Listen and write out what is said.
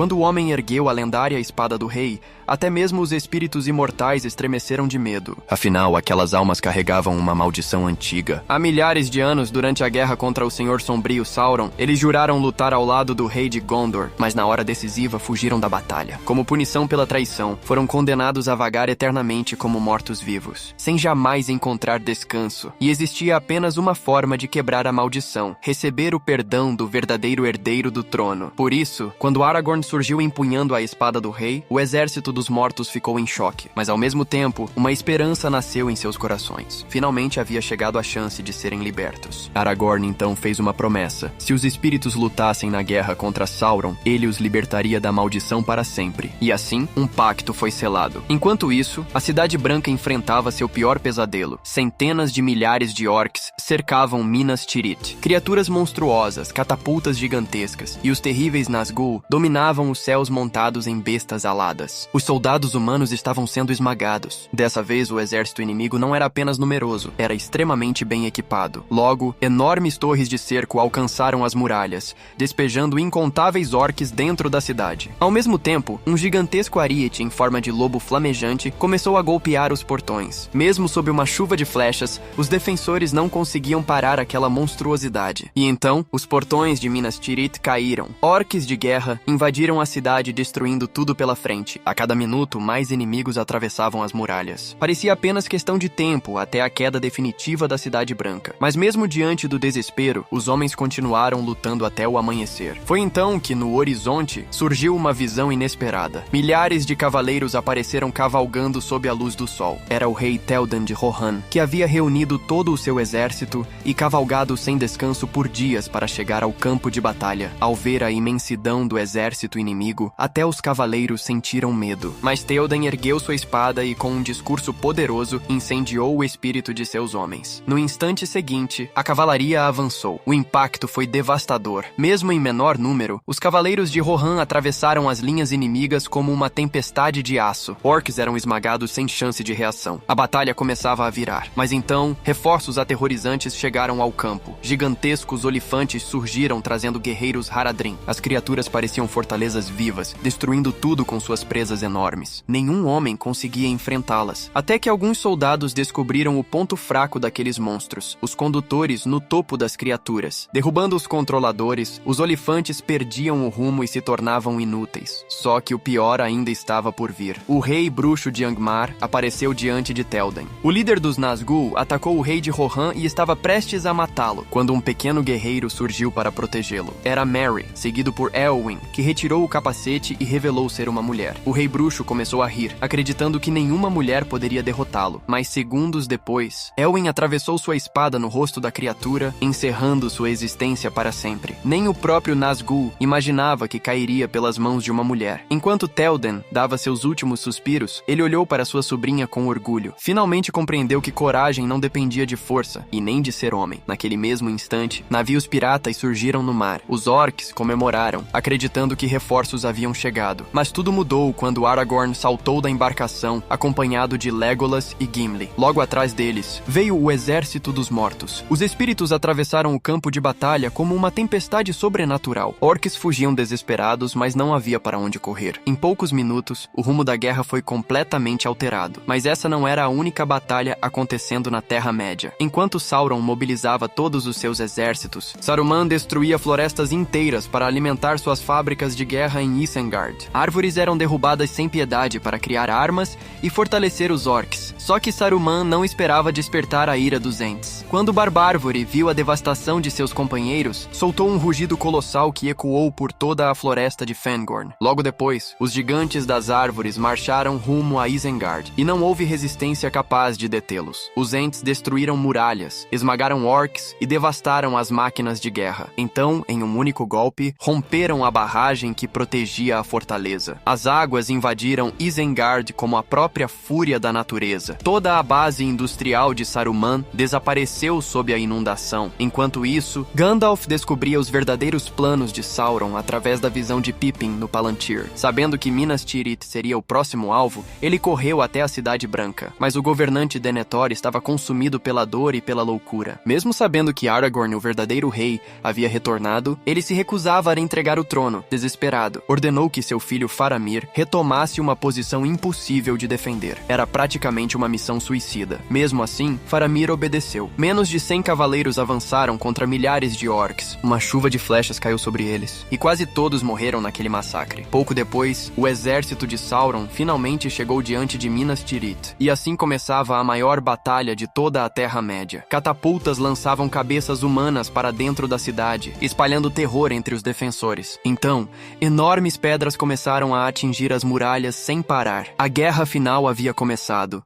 Quando o homem ergueu a lendária espada do rei, até mesmo os espíritos imortais estremeceram de medo. Afinal, aquelas almas carregavam uma maldição antiga. Há milhares de anos, durante a guerra contra o Senhor Sombrio Sauron, eles juraram lutar ao lado do rei de Gondor, mas na hora decisiva fugiram da batalha. Como punição pela traição, foram condenados a vagar eternamente como mortos-vivos, sem jamais encontrar descanso. E existia apenas uma forma de quebrar a maldição: receber o perdão do verdadeiro herdeiro do trono. Por isso, quando Aragorn surgiu empunhando a espada do rei, o exército dos mortos ficou em choque. Mas ao mesmo tempo, uma esperança nasceu em seus corações. Finalmente havia chegado a chance de serem libertos. Aragorn então fez uma promessa: se os espíritos lutassem na guerra contra Sauron, ele os libertaria da maldição para sempre. E assim, um pacto foi selado. Enquanto isso, a Cidade Branca enfrentava seu pior pesadelo. Centenas de milhares de orcs cercavam Minas Tirith. Criaturas monstruosas, catapultas gigantescas e os terríveis Nazgûl dominavam os céus montados em bestas aladas. Os soldados humanos estavam sendo esmagados. Dessa vez, o exército inimigo não era apenas numeroso, era extremamente bem equipado. Logo, enormes torres de cerco alcançaram as muralhas, despejando incontáveis orcs dentro da cidade. Ao mesmo tempo, um gigantesco ariete em forma de lobo flamejante começou a golpear os portões. Mesmo sob uma chuva de flechas, os defensores não conseguiam parar aquela monstruosidade. E então, os portões de Minas Tirith caíram. Orcs de guerra invadiram a cidade, destruindo tudo pela frente. A cada minuto, mais inimigos atravessavam as muralhas. Parecia apenas questão de tempo até a queda definitiva da Cidade Branca. Mas mesmo diante do desespero, os homens continuaram lutando até o amanhecer. Foi então que, no horizonte, surgiu uma visão inesperada. Milhares de cavaleiros apareceram cavalgando sob a luz do sol. Era o rei Théoden de Rohan, que havia reunido todo o seu exército e cavalgado sem descanso por dias para chegar ao campo de batalha. Ao ver a imensidão do exército inimigo, até os cavaleiros sentiram medo. Mas Théoden ergueu sua espada e, com um discurso poderoso, incendiou o espírito de seus homens. No instante seguinte, a cavalaria avançou. O impacto foi devastador. Mesmo em menor número, os cavaleiros de Rohan atravessaram as linhas inimigas como uma tempestade de aço. Orcs eram esmagados sem chance de reação. A batalha começava a virar. Mas então, reforços aterrorizantes chegaram ao campo. Gigantescos olifantes surgiram trazendo guerreiros Haradrim. As criaturas pareciam fortalezas vivas, destruindo tudo com suas presas enormes. Nenhum homem conseguia enfrentá-las. Até que alguns soldados descobriram o ponto fraco daqueles monstros: os condutores no topo das criaturas. Derrubando os controladores, os olifantes perdiam o rumo e se tornavam inúteis. Só que o pior ainda estava por vir. O rei bruxo de Angmar apareceu diante de Théoden. O líder dos Nazgûl atacou o rei de Rohan e estava prestes a matá-lo, quando um pequeno guerreiro surgiu para protegê-lo. Era Merry, seguido por Éowyn, que retirou o capacete e revelou ser uma mulher. O rei bruxo começou a rir, acreditando que nenhuma mulher poderia derrotá-lo. Mas segundos depois, Éowyn atravessou sua espada no rosto da criatura, encerrando sua existência para sempre. Nem o próprio Nazgûl imaginava que cairia pelas mãos de uma mulher. Enquanto Théoden dava seus últimos suspiros, ele olhou para sua sobrinha com orgulho. Finalmente compreendeu que coragem não dependia de força, e nem de ser homem. Naquele mesmo instante, navios piratas surgiram no mar. Os orcs comemoraram, acreditando que reforços haviam chegado. Mas tudo mudou quando Aragorn saltou da embarcação, acompanhado de Legolas e Gimli. Logo atrás deles, veio o exército dos mortos. Os espíritos atravessaram o campo de batalha como uma tempestade sobrenatural. Orcs fugiam desesperados, mas não havia para onde correr. Em poucos minutos, o rumo da guerra foi completamente alterado. Mas essa não era a única batalha acontecendo na Terra-média. Enquanto Sauron mobilizava todos os seus exércitos, Saruman destruía florestas inteiras para alimentar suas fábricas de guerra em Isengard. Árvores eram derrubadas sem piedade para criar armas e fortalecer os orcs. Só que Saruman não esperava despertar a ira dos Ents. Quando Barbárvore viu a devastação de seus companheiros, soltou um rugido colossal que ecoou por toda a floresta de Fangorn. Logo depois, os gigantes das árvores marcharam rumo a Isengard, e não houve resistência capaz de detê-los. Os Ents destruíram muralhas, esmagaram orcs e devastaram as máquinas de guerra. Então, em um único golpe, romperam a barragem que protegia a fortaleza. As águas invadiram Isengard como a própria fúria da natureza. Toda a base industrial de Saruman desapareceu sob a inundação. Enquanto isso, Gandalf descobria os verdadeiros planos de Sauron através da visão de Pippin no Palantir. Sabendo que Minas Tirith seria o próximo alvo, ele correu até a Cidade Branca. Mas o governante Denethor estava consumido pela dor e pela loucura. Mesmo sabendo que Aragorn, o verdadeiro rei, havia retornado, ele se recusava a entregar o trono. Desesperado, Desesperado, ordenou que seu filho Faramir retomasse uma posição impossível de defender. Era praticamente uma missão suicida. Mesmo assim, Faramir obedeceu. Menos de 100 cavaleiros avançaram contra milhares de orcs. Uma chuva de flechas caiu sobre eles, e quase todos morreram naquele massacre. Pouco depois, o exército de Sauron finalmente chegou diante de Minas Tirith, e assim começava a maior batalha de toda a Terra-média. Catapultas lançavam cabeças humanas para dentro da cidade, espalhando terror entre os defensores. Então, enormes pedras começaram a atingir as muralhas sem parar. A guerra final havia começado,